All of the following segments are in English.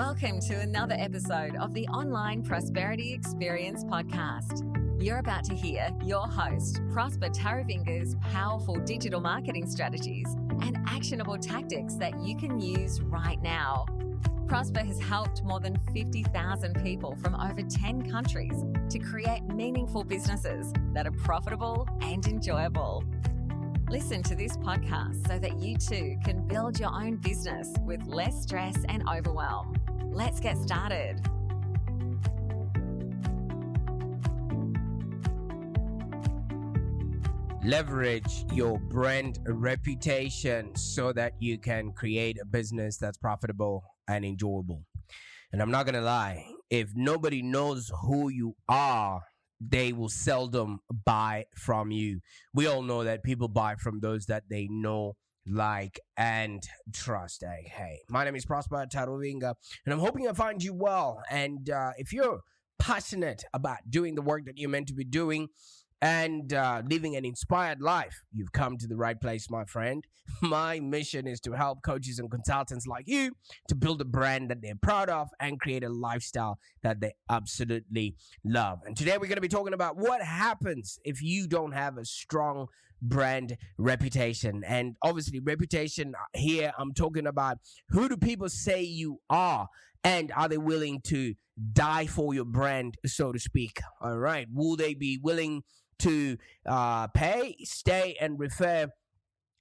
Welcome to another episode of the Online Prosperity Experience podcast. You're about to hear your host, Prosper Taravinga's powerful digital marketing strategies and actionable tactics that you can use right now. Prosper has helped more than 50,000 people from over 10 countries to create meaningful businesses that are profitable and enjoyable. Listen to this podcast so that you too can build your own business with less stress and overwhelm. Let's get started. Leverage your brand reputation so that you can create a business that's profitable and enjoyable. And I'm not going to lie, if nobody knows who you are, they will seldom buy from you. We all know that people buy from those that they know, like, and trust. Hey, my name is Prosper Taravinga, and I'm hoping I find you well. And if you're passionate about doing the work that you're meant to be doing and living an inspired life, you've come to the right place, my friend. My mission is to help coaches and consultants like you to build a brand that they're proud of and create a lifestyle that they absolutely love. And today we're going to be talking about what happens if you don't have a strong brand reputation. And obviously reputation here, I'm talking about who do people say you are, and are they willing to die for your brand, so to speak? All right. Will they be willing to pay, stay, and refer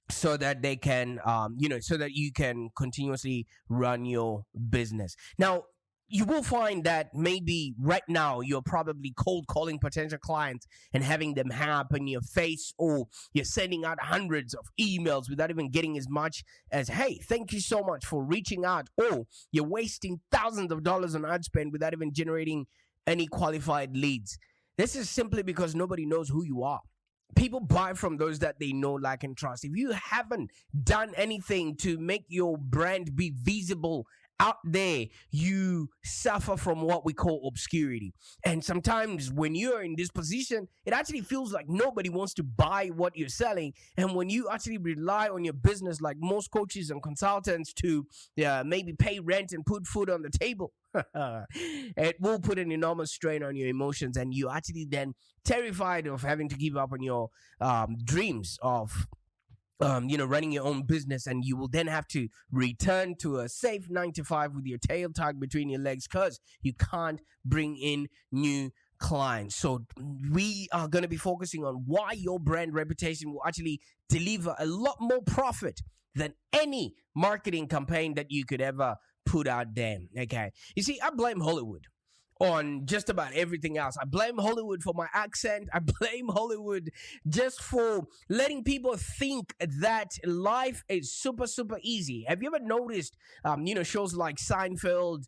so that they can, so that you can continuously run your business? Now, you will find that maybe right now you're probably cold calling potential clients and having them hang up in your face, or you're sending out hundreds of emails without even getting as much as, hey, thank you so much for reaching out, or you're wasting thousands of dollars on ad spend without even generating any qualified leads. This is simply because nobody knows who you are. People buy from those that they know, like, and trust. If you haven't done anything to make your brand be visible out there, you suffer from what we call obscurity. And sometimes when you're in this position, it actually feels like nobody wants to buy what you're selling. And when you actually rely on your business, like most coaches and consultants, to maybe pay rent and put food on the table, it will put an enormous strain on your emotions, and you actually then terrified of having to give up on your dreams of running your own business, and you will then have to return to a safe 9 to 5 with your tail tucked between your legs because you can't bring in new clients. So we are going to be focusing on why your brand reputation will actually deliver a lot more profit than any marketing campaign that you could ever put out there. Okay. You see, I blame Hollywood on just about everything else. I blame Hollywood for my accent. I blame Hollywood just for letting people think that life is super, super easy. Have you ever noticed, shows like Seinfeld,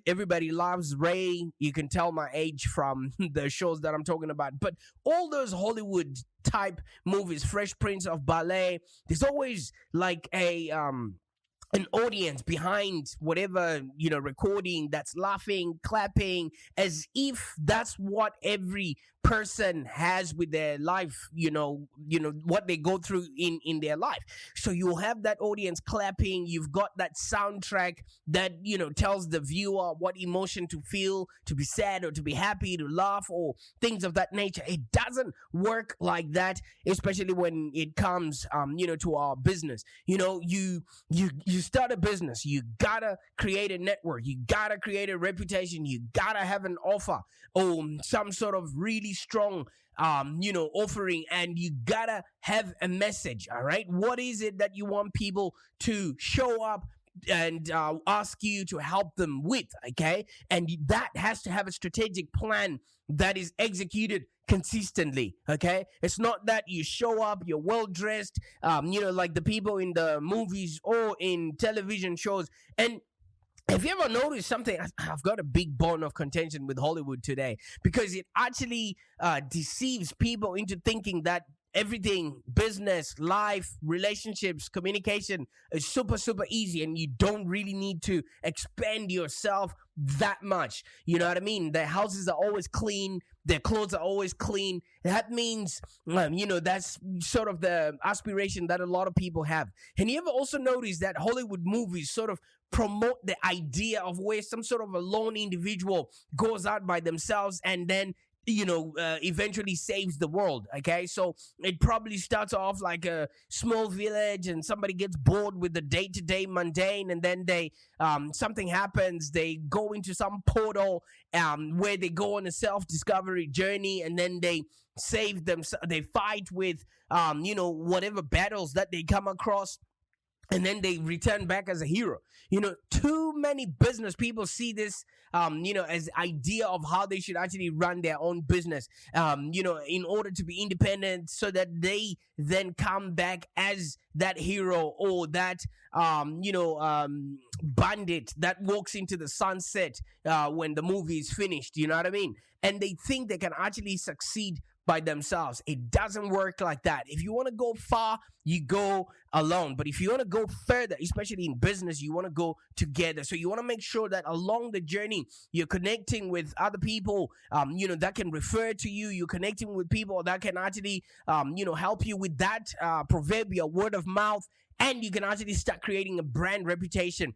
Everybody Loves Ray? You can tell my age from the shows that I'm talking about. But all those Hollywood type movies, Fresh Prince of Bel-Air, there's always like an audience behind whatever, recording that's laughing, clapping, as if that's what every person has with their life, what they go through in their life. So you'll have that audience clapping. You've got that soundtrack that, tells the viewer what emotion to feel, to be sad or to be happy, to laugh, or things of that nature. It doesn't work like that, especially when it comes, to our business. You start a business, you gotta create a network, you gotta create a reputation, you gotta have an offer or some sort of really strong offering, and you gotta have a message. All right, what is it that you want people to show up and ask you to help them with? Okay, and that has to have a strategic plan that is executed consistently. Okay, it's not that you show up, you're well dressed, like the people in the movies or in television shows. And have you ever noticed something? I've got a big bone of contention with Hollywood today, because it actually deceives people into thinking that everything, business, life, relationships, communication is super, super easy, and you don't really need to expand yourself that much. You know what I mean? Their houses are always clean, their clothes are always clean. That means, that's sort of the aspiration that a lot of people have. And you ever also notice that Hollywood movies sort of promote the idea of where some sort of a lone individual goes out by themselves and then eventually saves the world. Okay, so it probably starts off like a small village, and somebody gets bored with the day-to-day mundane, and then they something happens. They go into some portal where they go on a self-discovery journey, and then they save them. They fight with whatever battles that they come across, and then they return back as a hero. Too many business people see this, as idea of how they should actually run their own business, in order to be independent, so that they then come back as that hero or that, bandit that walks into the sunset when the movie is finished. You know what I mean? And they think they can actually succeed by themselves. It doesn't work like that. If you want to go far, you go alone. But if you want to go further, especially in business, you want to go together. So you want to make sure that along the journey, you're connecting with other people, that can refer to you. You're connecting with people that can actually, help you with that proverbial word of mouth. And you can actually start creating a brand reputation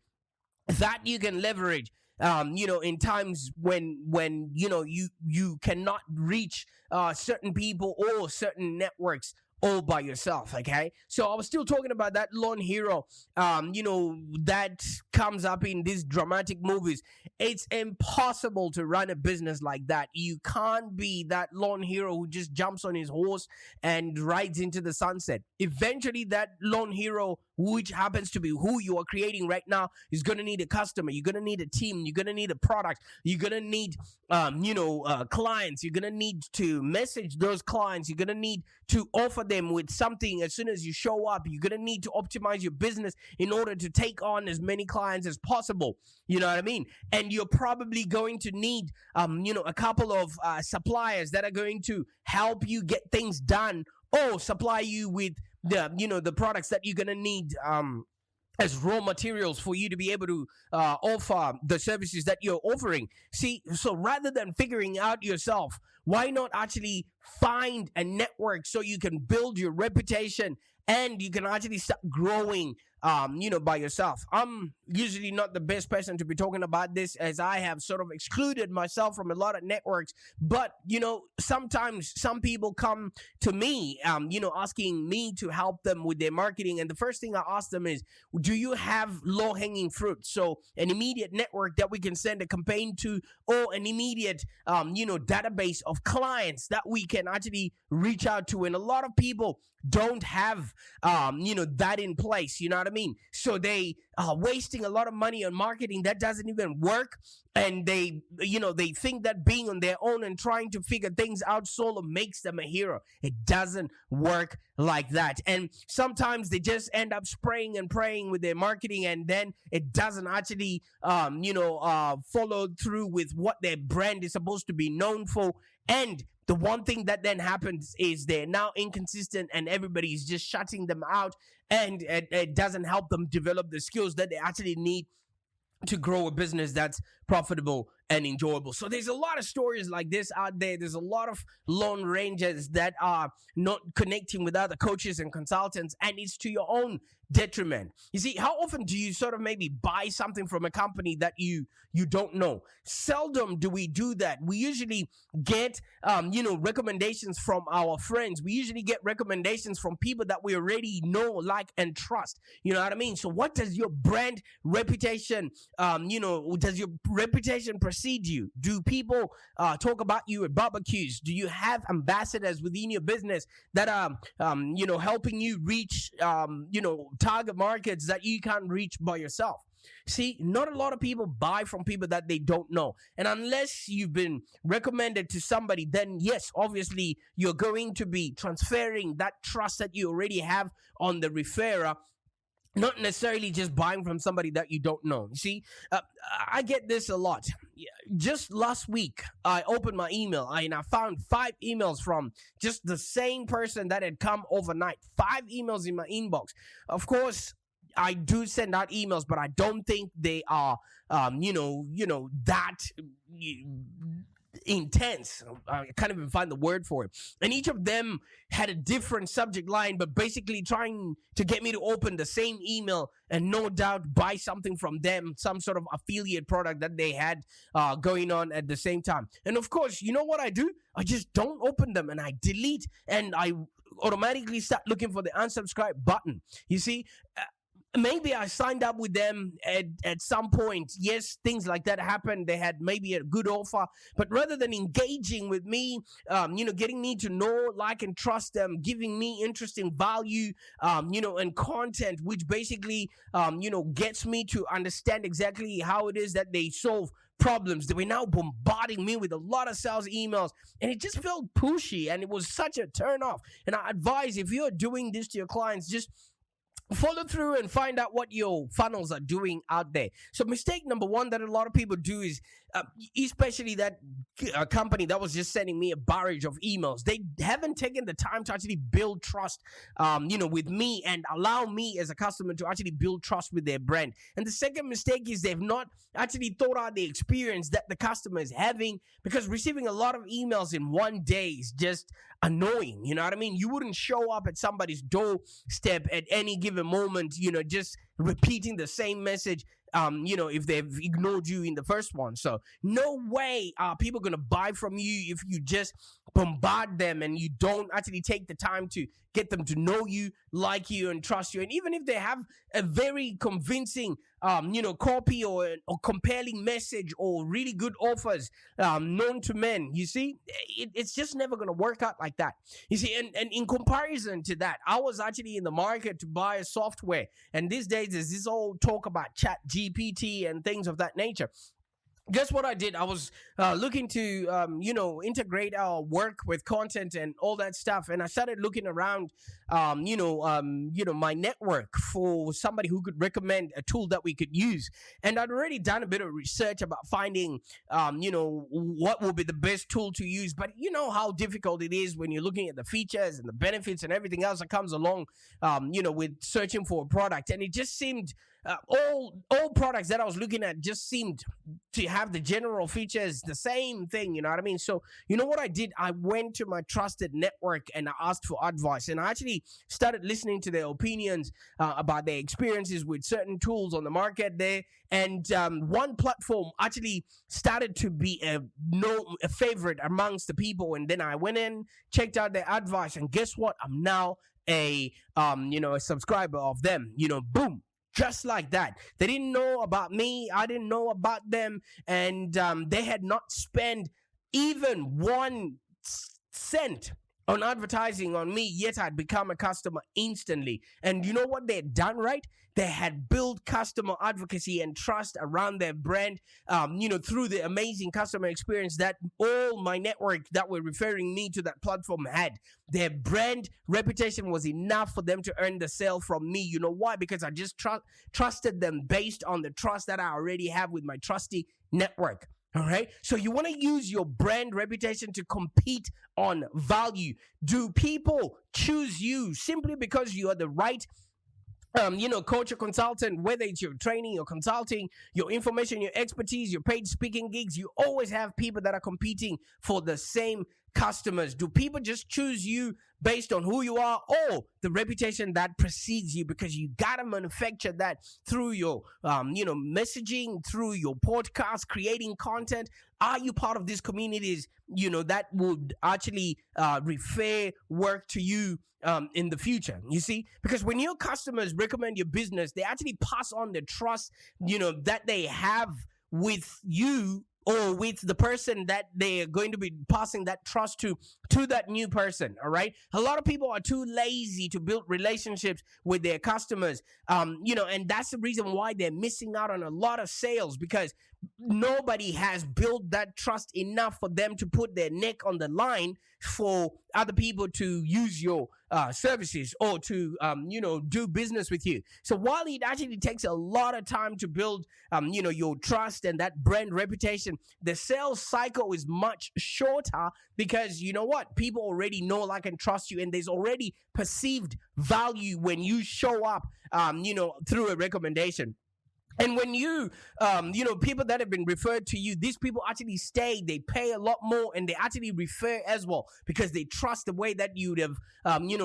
that you can leverage in times when you cannot reach certain people or certain networks all by yourself. Okay, so I was still talking about that lone hero that comes up in these dramatic movies. It's impossible to run a business like that. You can't be that lone hero who just jumps on his horse and rides into the sunset. Eventually that lone hero, which happens to be who you are creating right now, is going to need a customer. You're going to need a team. You're going to need a product. You're going to need clients. You're going to need to message those clients. You're going to need to offer them with something as soon as you show up. You're going to need to optimize your business in order to take on as many clients as possible. You know what I mean? And you're probably going to need a couple of suppliers that are going to help you get things done, or supply you with the products that you're going to need as raw materials for you to be able to offer the services that you're offering. See, so rather than figuring out yourself, why not actually find a network so you can build your reputation and you can actually start growing by yourself? I'm usually not the best person to be talking about this, as I have sort of excluded myself from a lot of networks. But, sometimes some people come to me, asking me to help them with their marketing. And the first thing I ask them is, do you have low-hanging fruit? So an immediate network that we can send a campaign to, or an immediate, database of clients that we can actually reach out to. And a lot of people don't have, that in place. You know what I mean? So they are wasting a lot of money on marketing that doesn't even work. And they think that being on their own and trying to figure things out solo makes them a hero. It doesn't work like that. And sometimes they just end up spraying and praying with their marketing, and then it doesn't actually, follow through with what their brand is supposed to be known for. And the one thing that then happens is they're now inconsistent, and everybody's just shutting them out, and it doesn't help them develop the skills that they actually need to grow a business that's profitable and enjoyable. So there's a lot of stories like this out there. There's a lot of lone rangers that are not connecting with other coaches and consultants, and it's to your own detriment. You see, how often do you sort of maybe buy something from a company that you don't know? Seldom do we do that. We usually get recommendations from our friends. We usually get recommendations from people that we already know, like, and trust. You know what I mean? So what does your brand reputation does your reputation precede you? Do people talk about you at barbecues? Do you have ambassadors within your business that are helping you reach target markets that you can't reach by yourself? See, not a lot of people buy from people that they don't know. And unless you've been recommended to somebody, then yes, obviously you're going to be transferring that trust that you already have on the referrer not necessarily just buying from somebody that you don't know. You see, I get this a lot. Just last week, I opened my email and I found 5 emails from just the same person that had come overnight. 5 emails in my inbox. Of course, I do send out emails, but I don't think they are, that intense. I can't even find the word for it. And each of them had a different subject line, but basically trying to get me to open the same email and no doubt buy something from them, some sort of affiliate product that they had going on at the same time. And of course, you know what I do? I just don't open them and I delete and I automatically start looking for the unsubscribe button. You see, maybe I signed up with them at some point. Yes, things like that happen. They had maybe a good offer, but rather than engaging with me, getting me to know, like, and trust them, giving me interesting value, and content, which basically, gets me to understand exactly how it is that they solve problems. They were now bombarding me with a lot of sales emails, and it just felt pushy, and it was such a turn off. And I advise, if you're doing this to your clients, just follow through and find out what your funnels are doing out there. So mistake number 1 that a lot of people do is, especially that company that was just sending me a barrage of emails, they haven't taken the time to actually build trust, with me and allow me as a customer to actually build trust with their brand. And the second mistake is they've not actually thought out the experience that the customer is having, because receiving a lot of emails in one day is just annoying. You know what I mean? You wouldn't show up at somebody's doorstep at any given moment, just repeating the same message, if they've ignored you in the first one. So no way are people going to buy from you if you just bombard them and you don't actually take the time to get them to know you, like you, and trust you. And even if they have a very convincing, copy or compelling message or really good offers, known to men, you see, it's just never going to work out like that. You see, and in comparison to that, I was actually in the market to buy a software. And these days, there's this whole talk about Chat GPT and things of that nature. Guess what I did? I was looking to, integrate our work with content and all that stuff. And I started looking around, my network for somebody who could recommend a tool that we could use. And I'd already done a bit of research about finding, what would be the best tool to use. But you know how difficult it is when you're looking at the features and the benefits and everything else that comes along, with searching for a product. And it just seemed all products that I was looking at just seemed to have the general features, the same thing, you know what I mean? So, you know what I did? I went to my trusted network and I asked for advice. And I actually started listening to their opinions about their experiences with certain tools on the market there. And one platform actually started to be a favorite amongst the people. And then I went in, checked out their advice, and guess what? I'm now a subscriber of them. Boom. Just like that. They didn't know about me. I didn't know about them. And they had not spent even 1 cent on advertising on me, yet I'd become a customer instantly. And you know what they had done, right? They had built customer advocacy and trust around their brand, through the amazing customer experience that all my network that were referring me to that platform had. Their brand reputation was enough for them to earn the sale from me. You know why? Because I just trusted them based on the trust that I already have with my trusty network. All right. So you want to use your brand reputation to compete on value. Do people choose you simply because you are the right coach or consultant, whether it's your training, your consulting, your information, your expertise, your paid speaking gigs? You always have people that are competing for the same customers. Do people just choose you based on who you are or the reputation that precedes you? Because you gotta manufacture that through your messaging, through your podcast, creating content. Are you part of these communities that would actually refer work to you in the future? You see, because when your customers recommend your business, they actually pass on the trust that they have with you or with the person that they are going to be passing that trust to that new person. All right. A lot of people are too lazy to build relationships with their customers, and that's the reason why they're missing out on a lot of sales, because nobody has built that trust enough for them to put their neck on the line for other people to use your services or to do business with you. So while it actually takes a lot of time to build your trust and that brand reputation, the sales cycle is much shorter, because you know what, people already know, like, and trust you, and there's already perceived value when you show up through a recommendation. And when people that have been referred to you, these people actually stay, they pay a lot more, and they actually refer as well, because they trust the way that you'd have,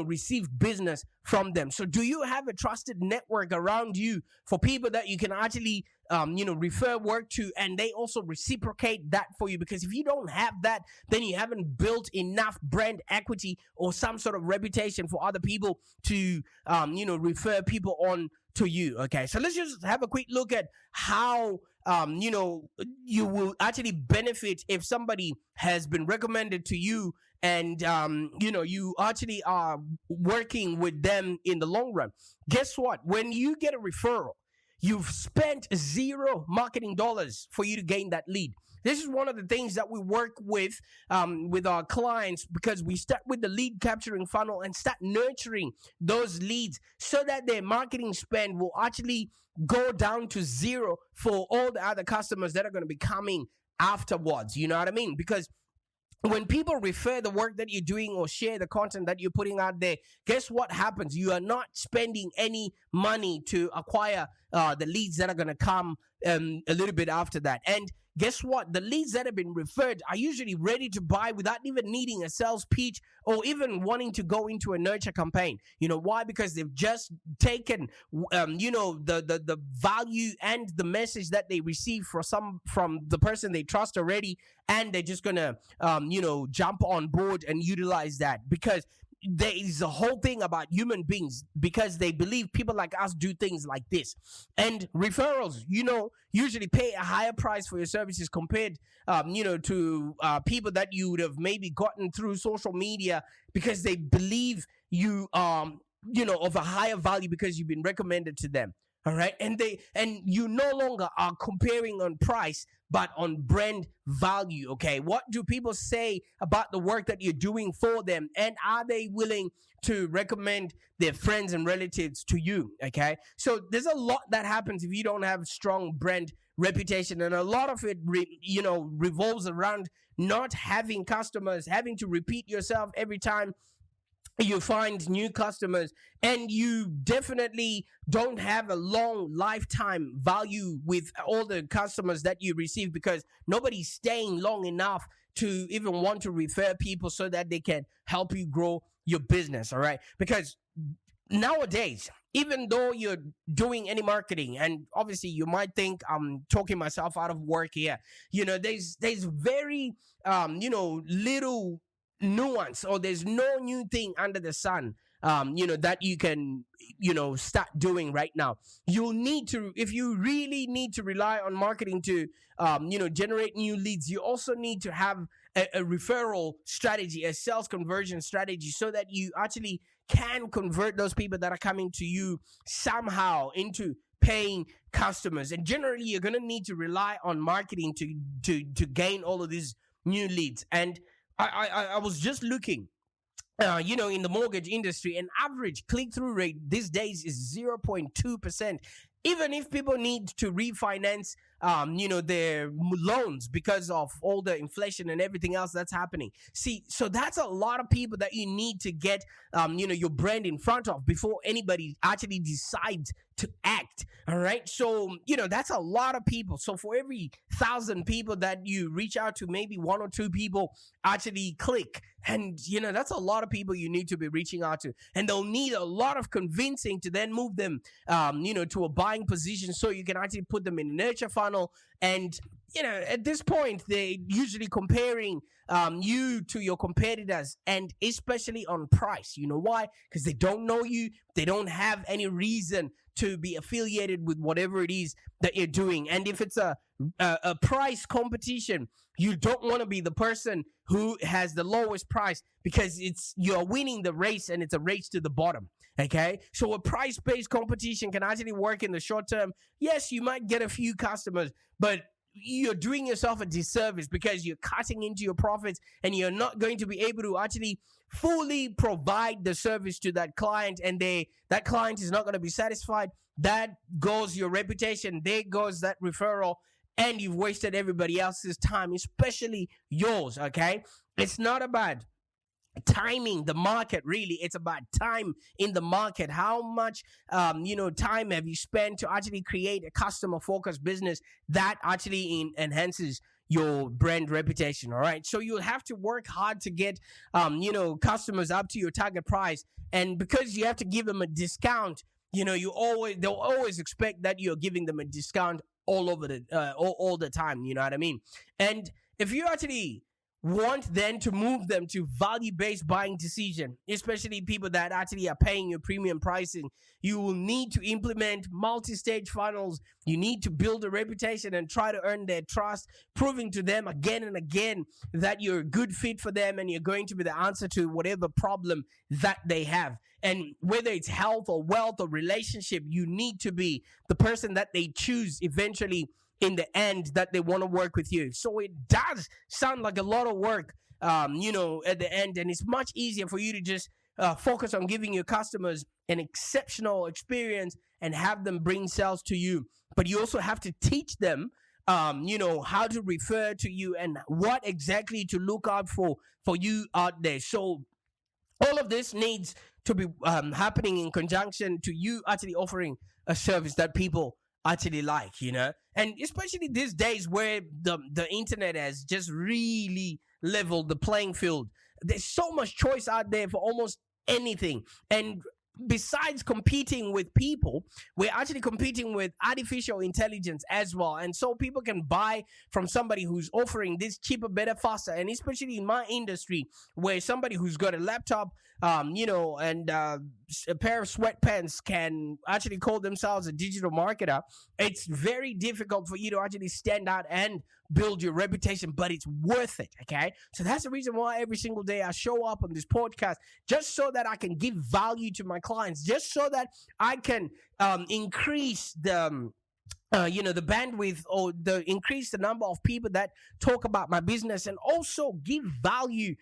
received business from them. So do you have a trusted network around you for people that you can actually, refer work to, and they also reciprocate that for you? Because if you don't have that, then you haven't built enough brand equity or some sort of reputation for other people to, refer people on to you. Okay, so let's just have a quick look at how you will actually benefit if somebody has been recommended to you, and you actually are working with them in the long run. Guess what? When you get a referral, you've spent zero marketing dollars for you to gain that lead. This is one of the things that we work with our clients, because we start with the lead capturing funnel and start nurturing those leads so that their marketing spend will actually go down to zero for all the other customers that are going to be coming afterwards. You know what I mean? Because when people refer the work that you're doing or share the content that you're putting out there, guess what happens? You are not spending any money to acquire the leads that are going to come a little bit after that. And guess what? The leads that have been referred are usually ready to buy without even needing a sales pitch or even wanting to go into a nurture campaign. You know why? Because they've just taken, the value and the message that they receive from the person they trust already, and they're just gonna, jump on board and utilize that, because there is a whole thing about human beings, because they believe people like us do things like this. And referrals, usually pay a higher price for your services compared, to people that you would have maybe gotten through social media, because they believe you, of a higher value because you've been recommended to them. All right. And you no longer are comparing on price, but on brand value. Okay. What do people say about the work that you're doing for them? And are they willing to recommend their friends and relatives to you? Okay. So there's a lot that happens if you don't have strong brand reputation. And a lot of it, revolves around not having customers, having to repeat yourself every time you find new customers, and you definitely don't have a long lifetime value with all the customers that you receive, because nobody's staying long enough to even want to refer people so that they can help you grow your business. All right, because nowadays, even though you're doing any marketing, and obviously you might think I'm talking myself out of work here, there's very little nuance, or there's no new thing under the sun that you can start doing right now. You'll need to, if you really need to rely on marketing to generate new leads, you also need to have a referral strategy, a sales conversion strategy, so that you actually can convert those people that are coming to you somehow into paying customers. And generally, you're going to need to rely on marketing to gain all of these new leads. And I was just looking, in the mortgage industry, an average click-through rate these days is 0.2%. Even if people need to refinance, their loans because of all the inflation and everything else that's happening. See, so that's a lot of people that you need to get, your brand in front of before anybody actually decides to act. All right. So, that's a lot of people. So for every 1,000 people that you reach out to, maybe 1 or 2 people actually click. And, that's a lot of people you need to be reaching out to. And they'll need a lot of convincing to then move them, to a buying position, so you can actually put them in a nurture funnel. And, at this point, they're usually comparing you to your competitors, and especially on price. You know why? Because they don't know you. They don't have any reason to be affiliated with whatever it is that you're doing. And if it's a price competition, you don't want to be the person who has the lowest price, because you're winning the race, and it's a race to the bottom. Okay, so a price-based competition can actually work in the short term. Yes, you might get a few customers, but you're doing yourself a disservice because you're cutting into your profits and you're not going to be able to actually fully provide the service to that client, and that client is not going to be satisfied. That goes your reputation, there goes that referral, and you've wasted everybody else's time, especially yours. Okay, it's not about timing the market, really. It's about time in the market. How much time have you spent to actually create a customer focused business that actually enhances your brand reputation? All right, so you'll have to work hard to get customers up to your target price, and because you have to give them a discount, they'll always expect that you're giving them a discount all over all the time. You know what I mean? And if you actually want then to move them to value-based buying decision, especially people that actually are paying your premium pricing, you will need to implement multi-stage funnels. You need to build a reputation and try to earn their trust, proving to them again and again that you're a good fit for them and you're going to be the answer to whatever problem that they have. And whether it's health or wealth or relationship, you need to be the person that they choose eventually in the end, that they want to work with you. So it does sound like a lot of work, at the end, and it's much easier for you to just focus on giving your customers an exceptional experience and have them bring sales to you. But you also have to teach them, how to refer to you and what exactly to look out for you out there. So all of this needs to be happening in conjunction to you actually offering a service that people actually like, and especially these days where the internet has just really leveled the playing field. There's so much choice out there for almost anything, and besides competing with people, we're actually competing with artificial intelligence as well. And so people can buy from somebody who's offering this cheaper, better, faster. And especially in my industry, where somebody who's got a laptop, and a pair of sweatpants can actually call themselves a digital marketer, it's very difficult for you to actually stand out and build your reputation, but it's worth it. Okay, so that's the reason why every single day I show up on this podcast, just so that I can give value to my clients, just so that I can increase the the bandwidth, or increase the number of people that talk about my business, and also give value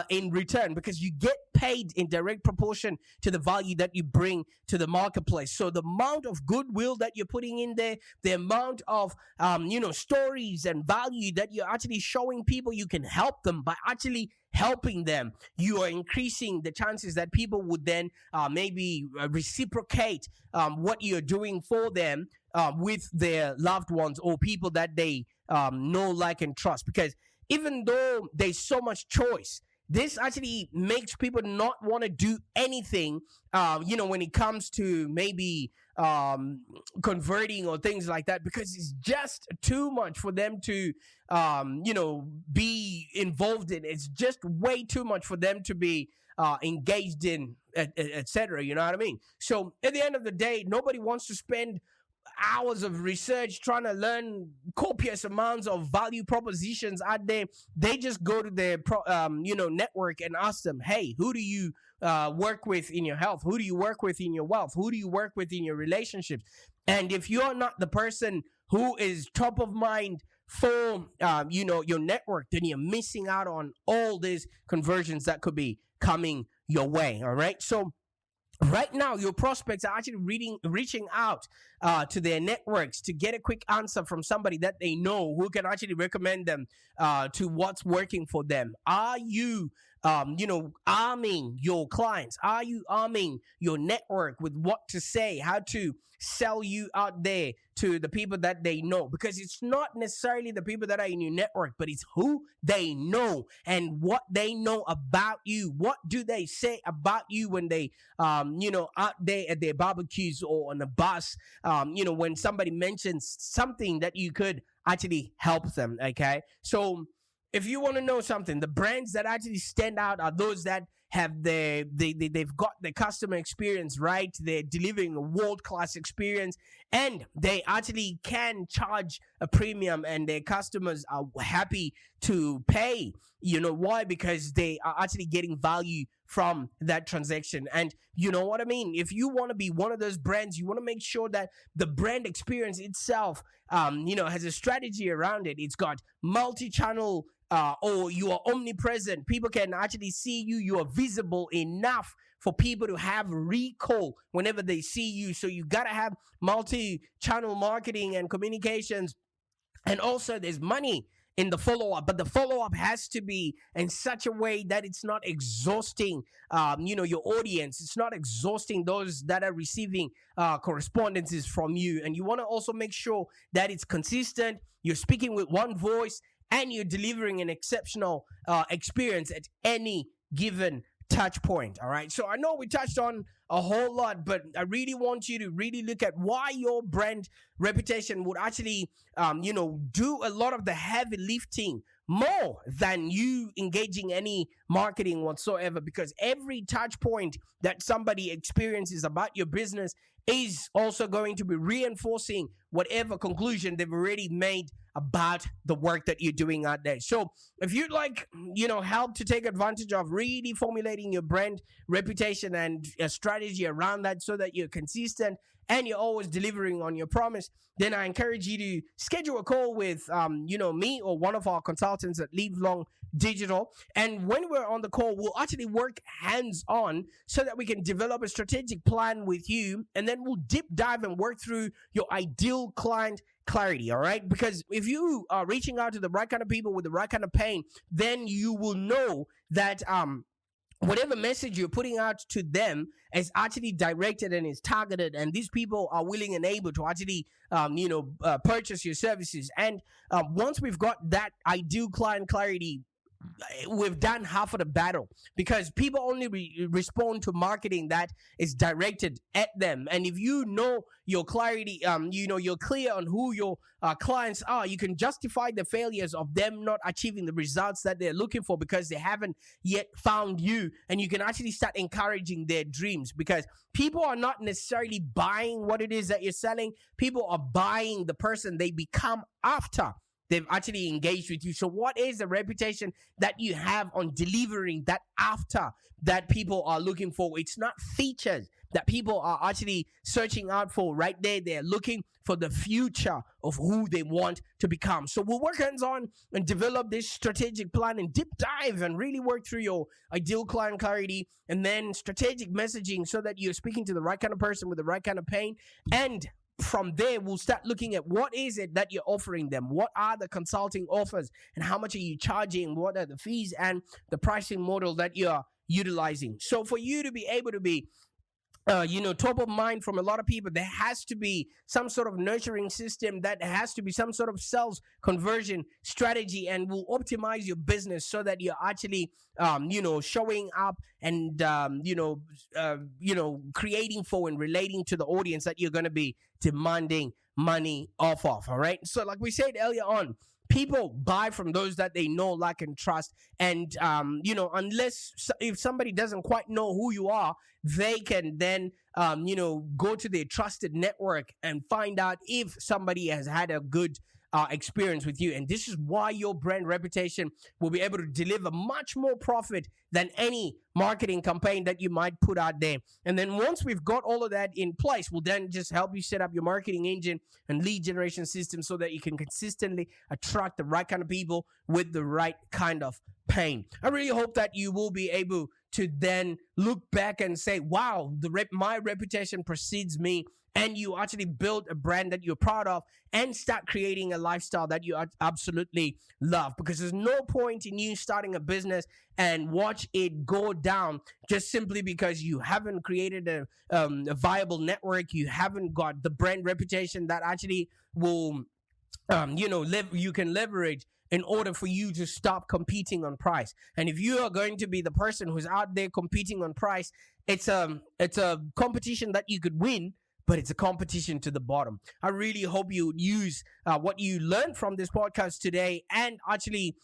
in return, because you get paid in direct proportion to the value that you bring to the marketplace. So the amount of goodwill that you're putting in there, the amount of stories and value that you're actually showing people, you can help them by actually helping them. You are increasing the chances that people would then maybe reciprocate what you're doing for them with their loved ones or people that they know, like, and trust. Because even though there's so much choice, this actually makes people not want to do anything, when it comes to maybe converting or things like that, because it's just too much for them to, be involved in. It's just way too much for them to be engaged in, etc. You know what I mean? So at the end of the day, nobody wants to spend hours of research trying to learn copious amounts of value propositions out there. They just go to their network and ask them, hey, who do you work with in your health? Who do you work with in your wealth? Who do you work with in your relationships? And if you're not the person who is top of mind for your network, then you're missing out on all these conversions that could be coming your way. All right, so right now, your prospects are actually reaching out to their networks to get a quick answer from somebody that they know who can actually recommend them to what's working for them. Are you, arming your clients? Are you arming your network with what to say, how to sell you out there to the people that they know? Because it's not necessarily the people that are in your network, but it's who they know and what they know about you. What do they say about you when they, out there at their barbecues or on the bus, when somebody mentions something that you could actually help them. Okay, so if you want to know something, the brands that actually stand out are those that have they've got the customer experience right. They're delivering a world-class experience, and they actually can charge a premium, and their customers are happy to pay. You know why? Because they are actually getting value from that transaction. And you know what I mean? If you want to be one of those brands, you want to make sure that the brand experience itself, has a strategy around it. It's got multi-channel, or you are omnipresent. People can actually see you. You are visible enough for people to have recall whenever they see you. So you got to have multi-channel marketing and communications. And also there's money in the follow-up, but the follow-up has to be in such a way that it's not exhausting your audience. It's not exhausting those that are receiving correspondences from you. And you want to also make sure that it's consistent, you're speaking with one voice, and you're delivering an exceptional experience at any given touch point. All right, so I know we touched on a whole lot, but I really want you to really look at why your brand reputation would actually do a lot of the heavy lifting more than you engaging any marketing whatsoever, because every touch point that somebody experiences about your business is also going to be reinforcing whatever conclusion they've already made about the work that you're doing out there. So if you'd like, help to take advantage of really formulating your brand reputation and a strategy around that so that you're consistent and you're always delivering on your promise, then I encourage you to schedule a call with, me or one of our consultants at Live Long Digital. And when we're on the call, we'll actually work hands-on so that we can develop a strategic plan with you, and then we'll deep dive and work through your ideal client clarity. All right, because if you are reaching out to the right kind of people with the right kind of pain, then you will know that whatever message you're putting out to them is actually directed and is targeted, and these people are willing and able to actually purchase your services. And once we've got that ideal client clarity, we've done half of the battle, because people only respond to marketing that is directed at them. And if you know your clarity, you're clear on who your clients are, you can justify the failures of them not achieving the results that they're looking for because they haven't yet found you. And you can actually start encouraging their dreams, because people are not necessarily buying what it is that you're selling. People are buying the person they become after they've actually engaged with you. So what is the reputation that you have on delivering that after that people are looking for? It's not features that people are actually searching out for right there. They're looking for the future of who they want to become. So we'll work hands-on and develop this strategic plan and deep dive and really work through your ideal client clarity and then strategic messaging so that you're speaking to the right kind of person with the right kind of pain. And from there, we'll start looking at what is it that you're offering them, what are the consulting offers, and how much are you charging, what are the fees and the pricing model that you're utilizing. So for you to be able to be top of mind from a lot of people, there has to be some sort of nurturing system, that has to be some sort of sales conversion strategy, and will optimize your business so that you're actually, showing up and, creating for and relating to the audience that you're going to be demanding money off of. All right. So like we said earlier on, people buy from those that they know, like, and trust. And, if somebody doesn't quite know who you are, they can then, go to their trusted network and find out if somebody has had a good experience with you. And this is why your brand reputation will be able to deliver much more profit than any marketing campaign that you might put out there. And then once we've got all of that in place, we'll then just help you set up your marketing engine and lead generation system so that you can consistently attract the right kind of people with the right kind of pain. I really hope that you will be able to then look back and say, wow, my reputation precedes me, and you actually build a brand that you're proud of and start creating a lifestyle that you absolutely love. Because there's no point in you starting a business and watch it go down just simply because you haven't created a viable network. You haven't got the brand reputation that actually will, you can leverage in order for you to stop competing on price. And if you are going to be the person who's out there competing on price, it's a competition that you could win, but it's a competition to the bottom. I really hope you use what you learned from this podcast today and actually,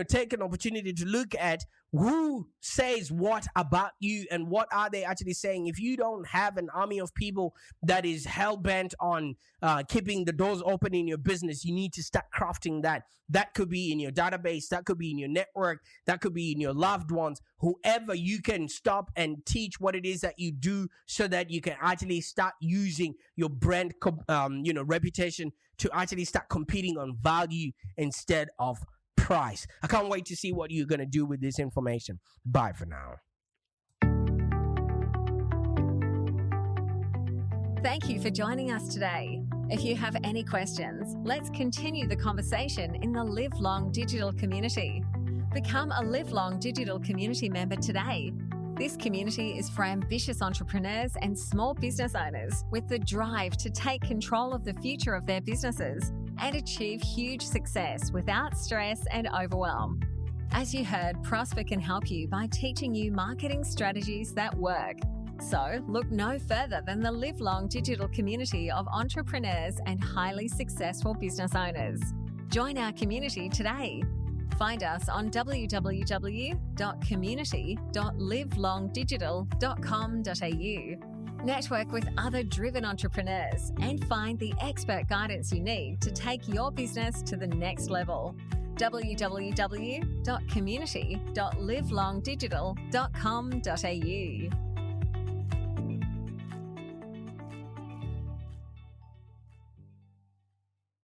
take an opportunity to look at who says what about you, and what are they actually saying? If you don't have an army of people that is hell-bent on keeping the doors open in your business, you need to start crafting that. That could be in your database, that could be in your network, that could be in your loved ones, whoever you can stop and teach what it is that you do, so that you can actually start using your brand reputation to actually start competing on value instead of price. I can't wait to see what you're going to do with this information. Bye for now. Thank you for joining us today. If you have any questions, let's continue the conversation in the Live Long Digital community. Become a Live Long Digital community member today. This community is for ambitious entrepreneurs and small business owners with the drive to take control of the future of their businesses and achieve huge success without stress and overwhelm. As you heard, Prosper can help you by teaching you marketing strategies that work. So look no further than the Live Long Digital community of entrepreneurs and highly successful business owners. Join our community today. Find us on www.community.livelongdigital.com.au. Network with other driven entrepreneurs and find the expert guidance you need to take your business to the next level. www.community.livelongdigital.com.au